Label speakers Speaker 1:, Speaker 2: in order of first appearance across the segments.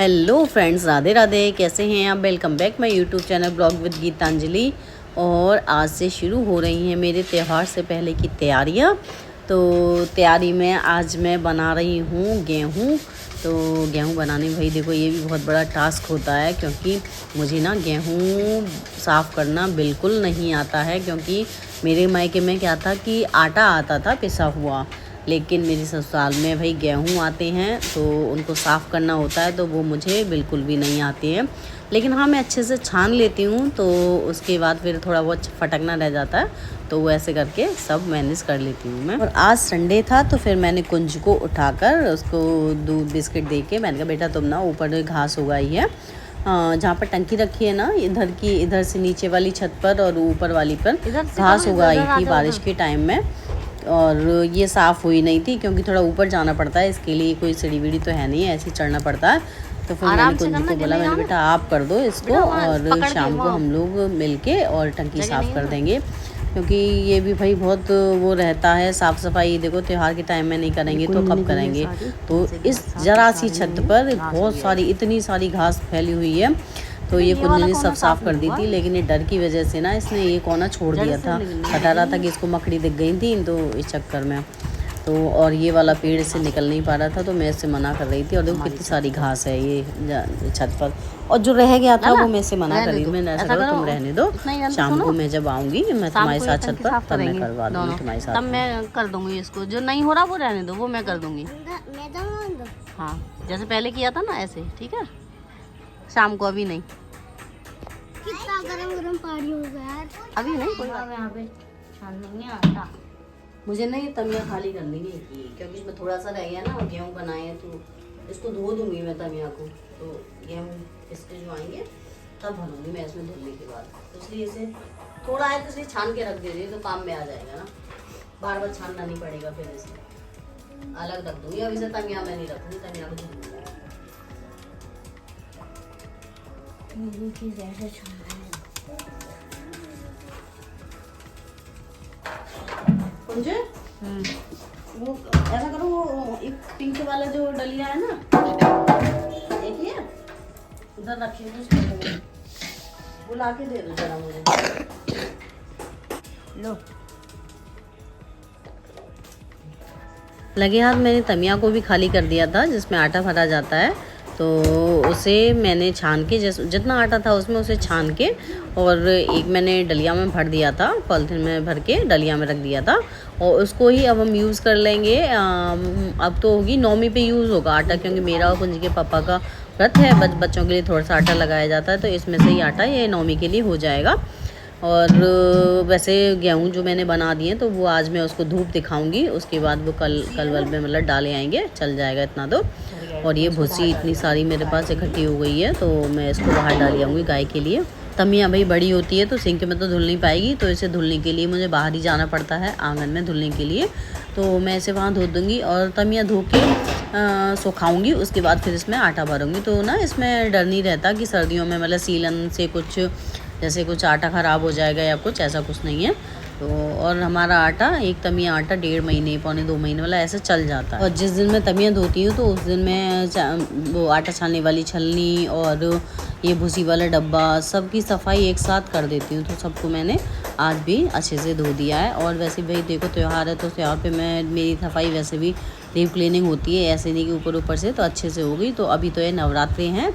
Speaker 1: Hello friends, Radhe Radhe. कैसे हैं आप? Welcome back my YouTube channel blog with Geetanjali. और आज से शुरू हो रही हैं मेरे त्यौहार से पहले की तैयारियां। तो तैयारी में आज मैं बना रही हूँ गेहूँ। तो गेहूँ बनाने में भाई देखो ये भी बहुत बड़ा टास्क होता है, क्योंकि मुझे ना गेहूँ साफ़ करना बिल्कुल नहीं आता है। क्योंकि मेरे मायके में क्या था कि आटा आता था पिसा हुआ, लेकिन मेरी ससुराल में भाई गेहूँ आते हैं तो उनको साफ़ करना होता है, तो वो मुझे बिल्कुल भी नहीं आती है। लेकिन हाँ, मैं अच्छे से छान लेती हूँ, तो उसके बाद फिर थोड़ा बहुत फटकना रह जाता है, तो वो ऐसे करके सब मैनेज कर लेती हूँ मैं। और आज संडे था तो फिर मैंने कुंज को उठाकर उसको दूध बिस्किट दे के मैंने कहा बेटा तुम ना ऊपर घास उगाई है, जहाँ पर टंकी रखी है ना, इधर से नीचे वाली छत पर और ऊपर वाली पर घास उगाई थी बारिश के टाइम में, और ये साफ़ हुई नहीं थी क्योंकि थोड़ा ऊपर जाना पड़ता है, इसके लिए कोई सीढ़ी वीढ़ी तो है नहीं, ऐसे ही चढ़ना पड़ता है। तो फिर मैंने कुंज को बोला, मैंने बेटा आप कर दो इसको और शाम को हम लोग मिलके और टंकी साफ़ कर देंगे, क्योंकि ये भी भाई बहुत वो रहता है साफ़ सफाई। देखो त्यौहार के टाइम में नहीं करेंगे तो कब करेंगे। तो इस जरा सी छत पर बहुत सारी इतनी सारी घास फैली हुई है, तो ये कुंज ने सब साफ़ कर दी थी, लेकिन ये डर की वजह से ना इसने ये कोना छोड़ दिया था। बता रहा था कि इसको मकड़ी दिख गई थी, तो इस चक्कर में तो और ये वाला पेड़ से निकल नहीं पा रहा था, तो मैं इससे मना कर रही थी। और देखो कितनी सारी घास है ये छत पर, और जो रह गया था वो मैं इससे मना कर रही थी। मैंने ऐसा करो तुम रहने दो, शाम को मैं जब आऊँगी मैं तुम्हारे साथ छत पर तब मैं करवा दूँगी तुम्हारे साथ,
Speaker 2: तब मैं कर दूँगी। इसको जो नहीं हो रहा वो रहने दो, वो मैं कर दूँगी। हाँ, जैसे पहले किया था ना ऐसे, ठीक है। शाम को, अभी नहीं।
Speaker 3: कितना गरम पानी हो गया यार।
Speaker 2: अभी नहीं, कोई बात यहाँ पे छान लेंगे आटा।
Speaker 1: मुझे ना ये तमिया खाली करनी है, क्योंकि इसमें थोड़ा सा रह गया ना, गेहूँ बनाए हैं तो इसको धो दूंगी मैं तमिया को। तो गेहूँ इसके जो आएंगे तब भरूंगी मैं इसमें धुलने के बाद, तो इसलिए इसे थोड़ा है तो इसलिए छान के रख दे रही, तो काम में आ जाएगा ना, बार बार छानना नहीं पड़ेगा। फिर इसे अलग रख दूंगी, अब इसे तमिया में नहीं रखूंगी, तमिया को धुल दूंगी। वो ऐसा करो, वो एक पिंक वाला जो डलिया है ना, देखिए उधर रखिए, वो ला के दे दो जरा मुझे। लो लगे हाथ मैंने तमिया को भी खाली कर दिया था, जिसमें आटा भरा जाता है। तो उसे मैंने छान के, जितना आटा था उसमें उसे छान के, और एक मैंने डलिया में भर दिया था, पॉलिथीन में भर के डलिया में रख दिया था। और उसको ही अब हम यूज़ कर लेंगे। अब तो होगी नौमी पे यूज़ होगा आटा, क्योंकि मेरा और कुंज के पापा का व्रत है, बच्चों के लिए थोड़ा सा आटा लगाया जाता है, तो इसमें से ही आटा ये नौमी के लिए हो जाएगा। और वैसे गेहूँ जो मैंने बना दिए तो वो आज मैं उसको धूप दिखाऊंगी, उसके बाद वो कल वल में मतलब डाले आएंगे, चल जाएगा इतना तो। और ये भूसी इतनी सारी मेरे पास इकट्ठी हो गई है, तो मैं इसको बाहर डाल आऊँगी गाय के लिए। तमिया भाई बड़ी होती है तो सिंक में तो धुल नहीं पाएगी, तो इसे धुलने के लिए मुझे बाहर ही जाना पड़ता है आंगन में धुलने के लिए, तो मैं इसे वहाँ धो दूँगी और तमिया धो के सुखाऊँगी। उसके बाद फिर इसमें आटा भरूँगी, तो ना इसमें डर नहीं रहता कि सर्दियों में मतलब सीलन से कुछ जैसे कुछ आटा ख़राब हो जाएगा या कुछ, ऐसा कुछ नहीं है। तो और हमारा आटा, एक तमिया आटा 1.5 महीने पौने 2 महीने वाला ऐसे चल जाता है। और जिस दिन मैं तमिया धोती हूँ तो उस दिन मैं वो आटा छानने वाली छलनी और ये भूसी वाला डब्बा सबकी सफाई एक साथ कर देती हूँ, तो सबको मैंने आज भी अच्छे से धो दिया है। और वैसे भाई देखो त्यौहार है, तो त्यौहार पे मेरी सफाई वैसे भी डीप क्लीनिंग होती है, ऐसे नहीं कि ऊपर से, तो अच्छे से हो गई। तो अभी तो ये नवरात्रि हैं,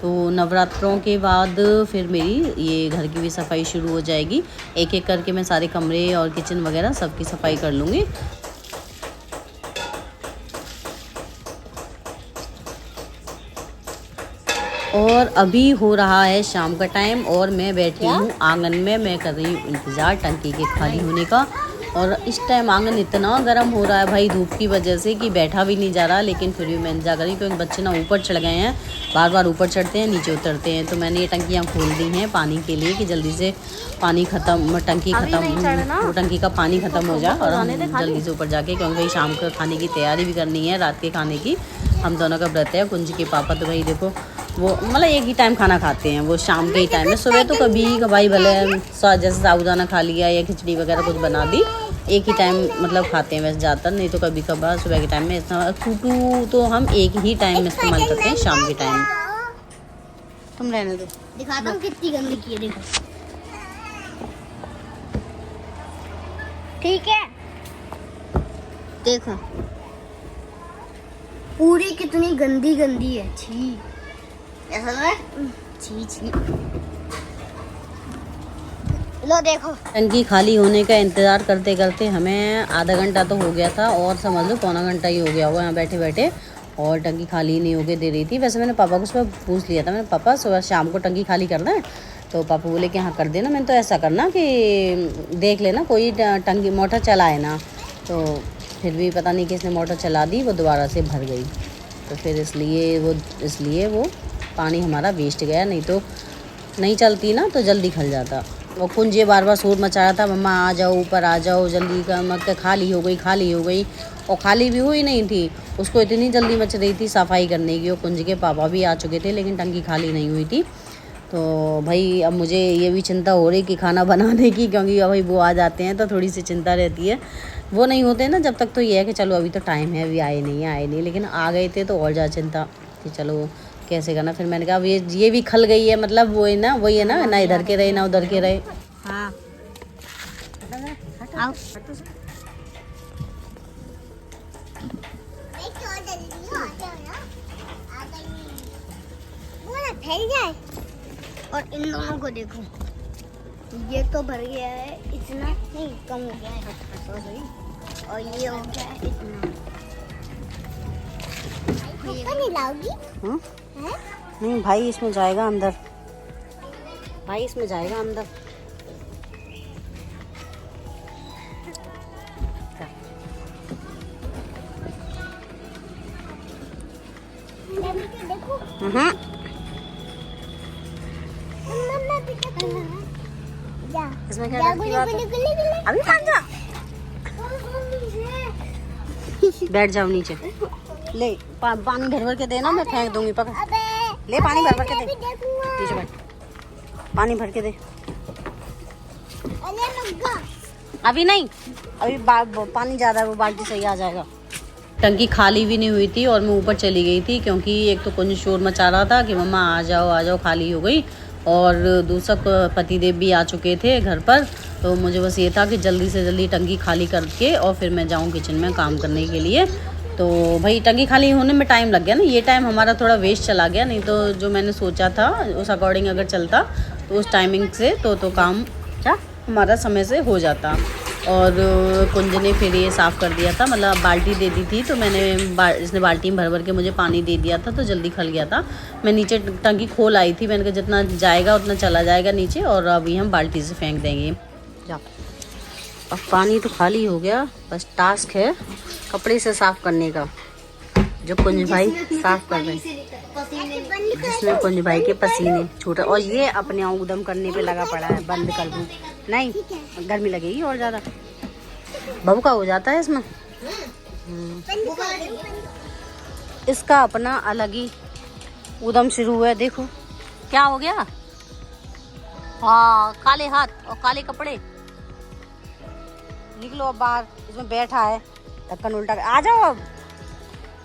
Speaker 1: तो नवरात्रों के बाद फिर मेरी ये घर की भी सफाई शुरू हो जाएगी। एक एक करके मैं सारे कमरे और किचन वगैरह सबकी सफाई कर लूँगी। और अभी हो रहा है शाम का टाइम और मैं बैठी हूँ आंगन में, मैं कर रही हूँ इंतज़ार टंकी के खाली होने का। और इस टाइम आंगन इतना गर्म हो रहा है भाई धूप की वजह से कि बैठा भी नहीं जा रहा, लेकिन फिर भी मैं इंतजार कर रही हूँ, क्योंकि बच्चे ना ऊपर चढ़ गए हैं, बार बार ऊपर चढ़ते हैं नीचे उतरते हैं। तो मैंने ये टंकियाँ खोल दी हैं पानी के लिए कि जल्दी से पानी ख़त्म, टंकी ख़त्म, टंकी का पानी ख़त्म हो जाए और हम जल्दी से ऊपर जाके, क्योंकि भाई शाम का खाने की तैयारी भी करनी है, रात के खाने की। हम दोनों का व्रत है। कुंज के पापा तो भाई देखो वो मतलब एक ही टाइम खाना खाते हैं, वो शाम के ही टाइम में। सुबह तो कभी भाई भले जैसे साबूदाना खा लिया या खिचड़ी वगैरह कुछ बना दी, एक ही टाइम मतलब खाते हैं वैसे ज़्यादातर, नहीं तो कभी कभार सुबह के टाइम में इस्तेमाल। टूटू तो हम एक ही टाइम में इस्तेमाल करते हैं, शाम के टाइम।
Speaker 2: तुम रहने दो।
Speaker 3: दिखाता हूँ कितनी गंदी की है, देखो। ठीक है, देखो पूरी कितनी गंदी गंदी है। छी, ऐसा लग रहा है? छी छी। लो देखो।
Speaker 1: टंकी खाली होने का इंतज़ार करते करते हमें आधा घंटा तो हो गया था, और समझ लो पौना घंटा ही हो गया हुआ यहाँ बैठे बैठे, और टंकी खाली नहीं होके दे रही थी। वैसे मैंने पापा को सुबह पूछ लिया था, मैंने पापा सुबह शाम को टंकी खाली करना है, तो पापा बोले कि हाँ कर देना। मैंने तो ऐसा करना कि देख लेना कोई टंकी मोटर चलाए ना, तो फिर भी पता नहीं किसने मोटर चला दी, वो दोबारा से भर गई। तो फिर इसलिए वो पानी हमारा वेस्ट गया, नहीं तो नहीं चलती ना तो जल्दी खल जाता। और कुंज ये बार बार शोर मचा रहा था, मम्मा आ जाओ, ऊपर आ जाओ जल्दी का, मत खाली हो गई खाली हो गई। और खाली भी हुई नहीं थी, उसको इतनी जल्दी मच रही थी सफाई करने की। और कुंज के पापा भी आ चुके थे, लेकिन टंकी खाली नहीं हुई थी। तो भाई अब मुझे ये भी चिंता हो रही कि खाना बनाने की, क्योंकि अब भाई वो आ जाते हैं तो थोड़ी सी चिंता रहती है। वो नहीं होते ना जब तक, तो ये है कि चलो अभी तो टाइम है, अभी आए नहीं, लेकिन आ गए थे तो और ज़्यादा चिंता कि चलो कैसे करना। फिर मैंने कहा अब ये भी खल गई है, मतलब वो है ना, वही है ना, ना इधर के रहे ना उधर के रहे।
Speaker 2: हाँ
Speaker 3: आओ। फैल जाए। और इन दोनों को देखो, ये तो भर गया है इतना, नहीं कम हो गया है, और ये हो गया है इतना। नहीं लाओगी?
Speaker 1: नहीं भाई इसमें जाएगा अंदर, भाई इसमें जाएगा अंदर।
Speaker 3: देखो
Speaker 1: इसमें क्या की बात है? अभी भाग जा, बैठ जाओ नीचे। ले पानी भर भर के देना, मैं फेंक दूंगी, पकड़ ले पानी भर भर के दे, नीचे बैठ, पानी भर के दे। अभी नहीं, अभी पानी ज़्यादा है, वो बाल्टी सही आ जाएगा। टंकी खाली भी नहीं हुई थी और मैं ऊपर चली गई थी, क्योंकि एक तो कुछ शोर मचा रहा था कि मम्मा आ जाओ खाली हो गई, और दूसरा पतिदेव भी आ चुके थे घर पर। तो मुझे बस ये था कि जल्दी से जल्दी टंकी खाली करके और फिर मैं जाऊँ किचन में काम करने के लिए। तो भाई टंकी खाली होने में टाइम लग गया ना, ये टाइम हमारा थोड़ा वेस्ट चला गया, नहीं तो जो मैंने सोचा था उस अकॉर्डिंग अगर चलता तो उस टाइमिंग से तो काम क्या हमारा समय से हो जाता। और कुंज ने फिर ये साफ़ कर दिया था, मतलब बाल्टी दे दी थी, तो मैंने इसने बाल्टी में भर भर के मुझे पानी दे दिया था, तो जल्दी खल गया था। मैं नीचे टंकी खोल आई थी, मैंने कहा जितना जाएगा उतना चला जाएगा नीचे, और अभी हम बाल्टी से फेंक देंगे। जाओ, अब पानी तो खाली हो गया, बस टास्क है कपड़े से साफ़ करने का, जो कुंज भाई साफ़ कर रहे हैं, जिसमें कुंज भाई के पसीने छूटा। और ये अपने उदम करने पे लगा पड़ा है, बंद कर दूँ नहीं, गर्मी लगेगी और ज़्यादा, भभका हो जाता है इसमें। इसका अपना अलग ही उदम शुरू है। देखो क्या हो गया, हाँ काले हाथ और काले कपड़े, निकलो अब बाहर। इसमें बैठा है ढक्कन उल्टा, आ जाओ अब,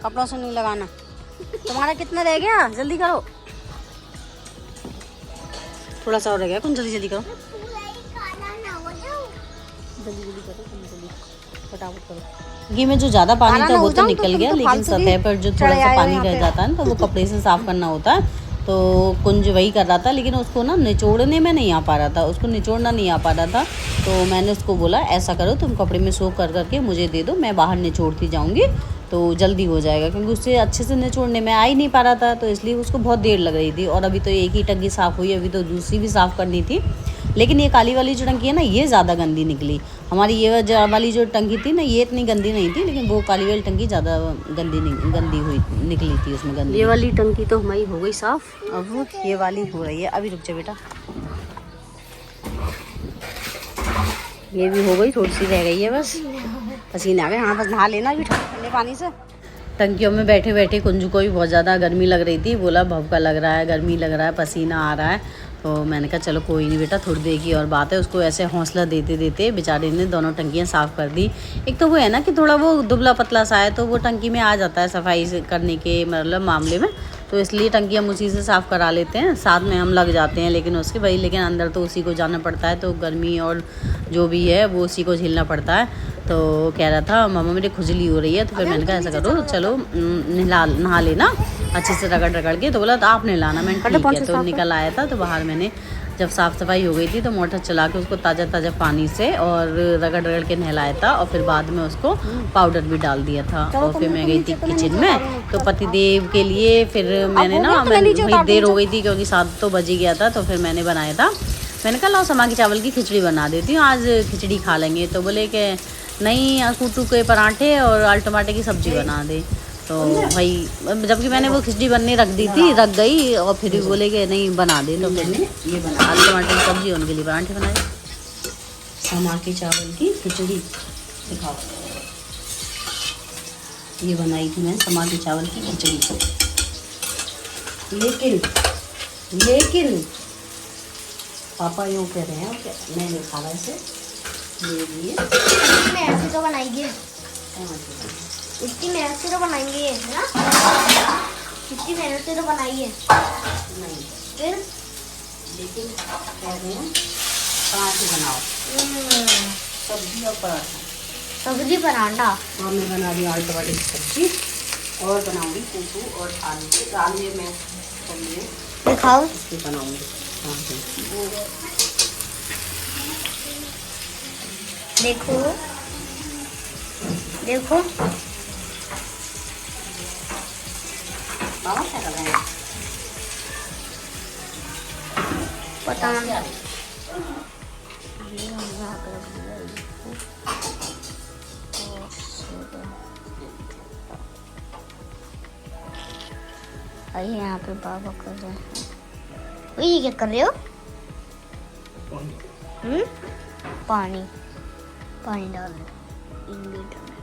Speaker 1: कपड़ों से नहीं लगाना। तुम्हारा कितना रह गया, जल्दी करो, थोड़ा सा और रह गया, कौन जल्दी जल्दी करो, जल्दी करो, जल्दी फटाफट करो। घी में जो ज़्यादा पानी था वो तो निकल गया, लेकिन सतह पर जो थोड़ा सा पानी रह जाता है ना, तो वो कपड़े से साफ़ करना होता है। तो कुंज वही कर रहा था, लेकिन उसको ना निचोड़ने में नहीं आ पा रहा था, उसको निचोड़ना नहीं आ पा रहा था। तो मैंने उसको बोला ऐसा करो, तुम कपड़े में सोख कर करके मुझे दे दो, मैं बाहर निचोड़ती जाऊँगी तो जल्दी हो जाएगा, क्योंकि उससे अच्छे से निचोड़ने में आ ही नहीं पा रहा था, तो इसलिए उसको बहुत देर लग रही थी। और अभी तो एक ही टंकी साफ़ हुई, अभी तो दूसरी भी साफ़ करनी थी। लेकिन ये काली वाली जो टंकी है ना, ये ज़्यादा गंदी निकली। हमारी ये वाली जो टंकी थी ना, ये इतनी गंदी नहीं थी, लेकिन वो काली वाली टंकी ज़्यादा गंदी निकली थी, उसमें गंदी। ये वाली टंकी तो हमारी हो गई साफ़, अब ये वाली हो रही है। अभी रुक जा बेटा, ये भी हो गई, थोड़ी सी रह गई है बस, पसीने आ गए। हाँ बस नहा लेना अभी ठंडे पानी से। टंकियों में बैठे बैठे कुंजू को भी बहुत ज़्यादा गर्मी लग रही थी, बोला भभका लग रहा है, गर्मी लग रहा है, पसीना आ रहा है। तो मैंने कहा चलो कोई नहीं बेटा, थोड़ी देर की और बात है। उसको ऐसे हौसला देते देते बेचारे ने दोनों टंकियां साफ़ कर दी। एक तो वो है ना कि थोड़ा वो दुबला पतला सा है, तो वो टंकी में आ जाता है सफाई करने के मतलब मामले में, तो इसलिए टंकी हम उसी से साफ़ करा लेते हैं, साथ में हम लग जाते हैं लेकिन उसके भाई, लेकिन अंदर तो उसी को जाना पड़ता है, तो गर्मी और जो भी है वो उसी को झेलना पड़ता है। तो कह रहा था मामा मेरी खुजली हो रही है, तो फिर मैंने कहा ऐसा करो चलो नहा लेना अच्छे से रगड़ के। तो बोला तो आप नहलाना, मैंने ठीक है। तो निकल आया था, तो बाहर मैंने जब साफ़ सफाई हो गई थी तो मोटर चला के उसको ताज़ा पानी से और रगड़ के नहलाया था, और फिर बाद में उसको पाउडर भी डाल दिया था। और फिर मैं गई थी किचन में, तो पतिदेव के लिए फिर मैंने वही देर हो गई थी क्योंकि 7 तो बज ही गया था, तो फिर मैंने बनाया था। मैंने कहा लाओ समा की चावल की खिचड़ी बना देती हूँ, आज खिचड़ी खा लेंगे। तो बोले कि नहीं, कूटू के पराठे और आलू टमाटर की सब्ज़ी बना दे। तो भाई जबकि मैंने वो खिचड़ी बनने रख दी थी, रख गई, और फिर भी बोले कि नहीं बना दे। तो फिर ये बना आलू टमाटर की सब्ज़ी, उनके लिए पराठे बनाए। समा के चावल की खिचड़ी दिखाओ, ये बनाई थी मैं समा के चावल की खिचड़ी। लेकिन पापा यूँ कह रहे हैं कि मैं नहीं खा रहा इसे,
Speaker 3: मैं ऐसे तो बनाएंगे, इतनी मेहनत से तो बनाएंगे है ना, इतनी मेहनत से तो बनाइए
Speaker 1: नहीं,
Speaker 3: फिर
Speaker 1: लेकिन कह रहे हैं पराठे बनाओ, सब्जी और पराठा।
Speaker 3: सब्जी पराठा,
Speaker 1: और मैं बना रही हूँ आलू टमाटर की सब्जी, और बनाऊंगी कूटू और आलू के दाल में मैं
Speaker 3: दिखाओ
Speaker 1: इसकी बनाऊंगी।
Speaker 3: देखो देखो
Speaker 1: मामा क्या कर रहे हैं?
Speaker 3: पता नहीं। अरे यहाँ पे बाबा कर रहे हैं। ये क्या कर रहे हो? पानी डाल दो इन लीटर में।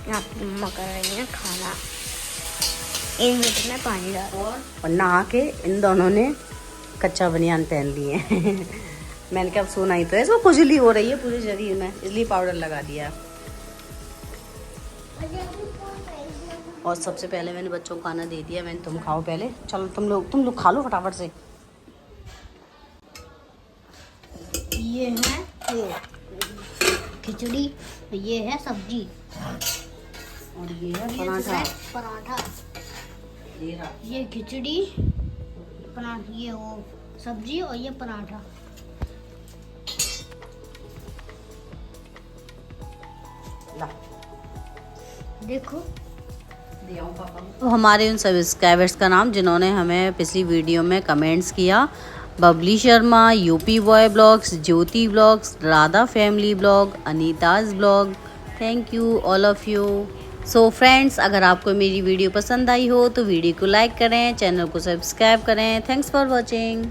Speaker 3: यहाँ पे मम्मा कर रही है खाना, इन लीटर में पानी डाल दो।
Speaker 1: और नहा के इन दोनों ने कच्चा बनियान पहन लिए हैं। मैंने कहा अब सोना ही तो है, इसको खुजली हो रही है पूरे शरीर में, इसलिए पाउडर लगा दिया। और सबसे पहले मैंने बच्चों को खाना दे दिया, मैंने तुम खाओ पहले, चलो तुम लोग खा लो फटाफट से।
Speaker 3: ये है खिचड़ी, ये है सब्जी,
Speaker 1: और ये है
Speaker 3: पराठा। ये खिचड़ी, पराठा, ये वो सब्जी और ये पराठा।
Speaker 1: ला
Speaker 3: देखो
Speaker 1: दे आओ पापा। तो हमारे उन सब्सक्राइबर्स का नाम जिन्होंने हमें पिछली वीडियो में कमेंट्स किया: Babli Sharma, UP boy blogs, Jyoti blogs, Radha family blog, Anita's blog. Thank you all of you. So friends, अगर आपको मेरी वीडियो पसंद आई हो तो वीडियो को लाइक करें, चैनल को सब्सक्राइब करें। Thanks for watching.